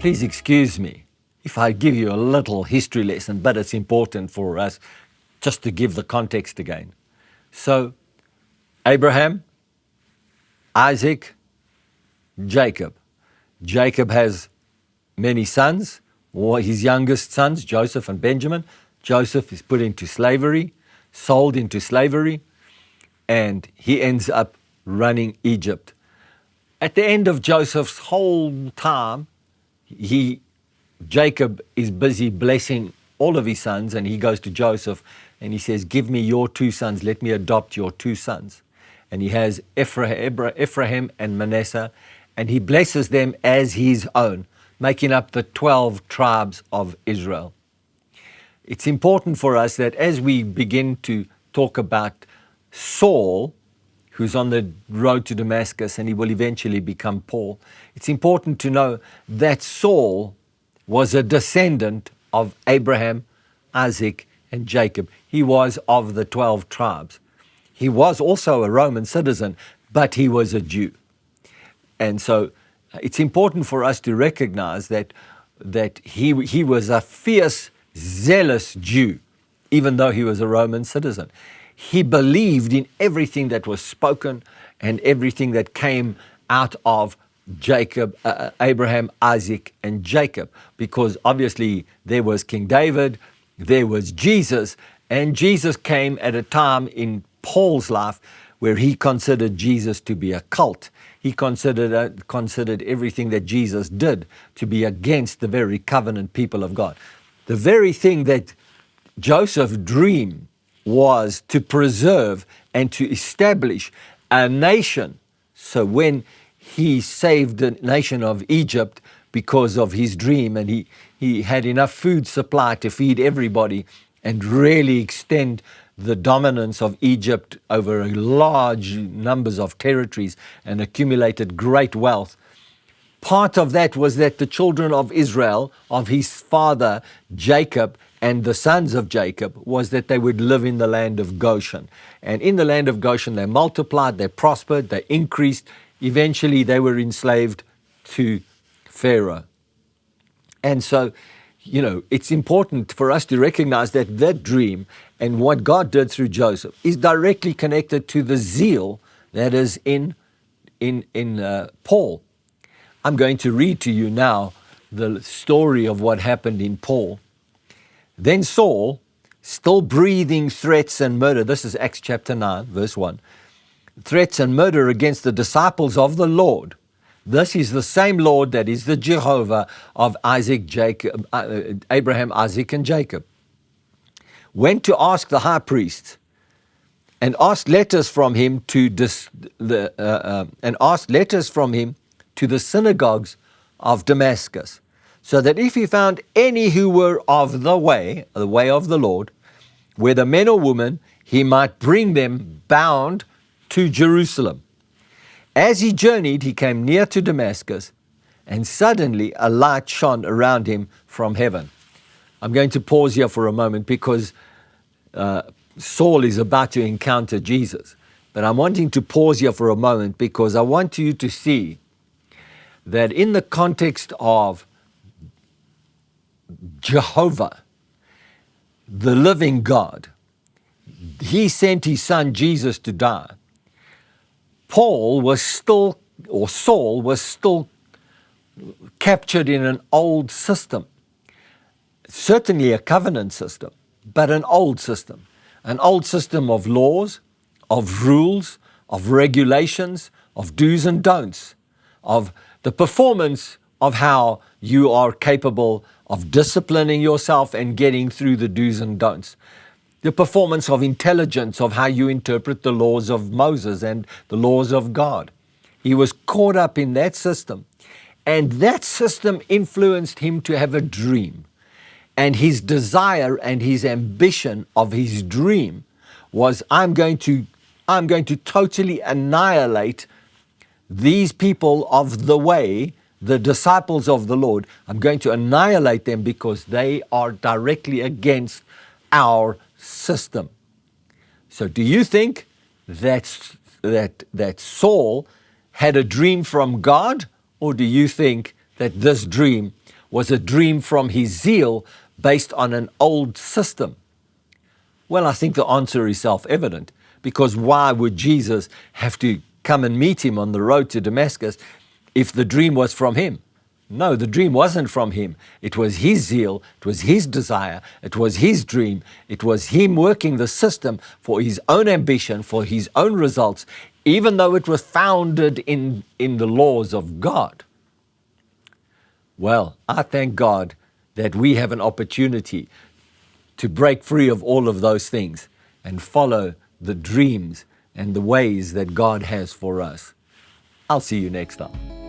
Please excuse me if I give you a little history lesson, but it's important for us just to give the context again. So, Abraham, Isaac, Jacob. Jacob has many sons, or his youngest sons, Joseph and Benjamin. Joseph is put into slavery, sold into slavery, and he ends up running Egypt. At the end of Joseph's whole time, Jacob is busy blessing all of his sons, and he goes to Joseph and he says, give me your two sons, let me adopt your two sons. And he has Ephraim and Manasseh, and he blesses them as his own, making up the 12 tribes of Israel. It's important for us that as we begin to talk about Saul, who's on the road to Damascus, and he will eventually become Paul, it's important to know that Saul was a descendant of Abraham, Isaac, and Jacob. He was of the 12 tribes. He was also a Roman citizen, but he was a Jew. And so it's important for us to recognize that he was a fierce, zealous Jew, even though he was a Roman citizen. He believed in everything that was spoken and everything that came out of Abraham, Isaac, and Jacob, because obviously there was King David, there was Jesus, and Jesus came at a time in Paul's life where he considered Jesus to be a cult. He considered everything that Jesus did to be against the very covenant people of God. The very thing that Joseph dreamed was to preserve and to establish a nation. So when he saved the nation of Egypt because of his dream, and he had enough food supply to feed everybody and really extend the dominance of Egypt over large numbers of territories and accumulated great wealth. Part of that was that the children of Israel, of his father Jacob, and the sons of Jacob, was that they would live in the land of Goshen. And in the land of Goshen, they multiplied, they prospered, they increased. Eventually, they were enslaved to Pharaoh. And so, it's important for us to recognize that that dream and what God did through Joseph is directly connected to the zeal that is in Paul. I'm going to read to you now the story of what happened in Paul. Then Saul, still breathing threats and murder, this is Acts chapter 9, verse 1, threats and murder against the disciples of the Lord. This is the same Lord that is the Jehovah of Abraham, Isaac, and Jacob. Went to ask the high priest and asked letters from him to the synagogues of Damascus, so that if he found any who were of the way of the Lord, whether men or women, he might bring them bound to Jerusalem. As he journeyed, he came near to Damascus, and suddenly a light shone around him from heaven. I'm going to pause here for a moment because Saul is about to encounter Jesus. But I'm wanting to pause here for a moment because I want you to see that in the context of Jehovah, the living God, he sent his son Jesus to die. Saul was still captured in an old system, certainly a covenant system, but an old system of laws, of rules, of regulations, of do's and don'ts, of the performance of how you are capable of disciplining yourself and getting through the do's and don'ts. The performance of intelligence, of how you interpret the laws of Moses and the laws of God. He was caught up in that system, and that system influenced him to have a dream. And his desire and his ambition of his dream was, I'm going to totally annihilate these people of the way, the disciples of the Lord. I'm going to annihilate them because they are directly against our system. So do you think that Saul had a dream from God, or do you think that this dream was a dream from his zeal based on an old system? Well, I think the answer is self-evident, because why would Jesus have to come and meet him on the road to Damascus if the dream was from him? No, the dream wasn't from him. It was his zeal, it was his desire, it was his dream, it was him working the system for his own ambition, for his own results, even though it was founded in the laws of God. Well, I thank God that we have an opportunity to break free of all of those things and follow the dreams and the ways that God has for us. I'll see you next time.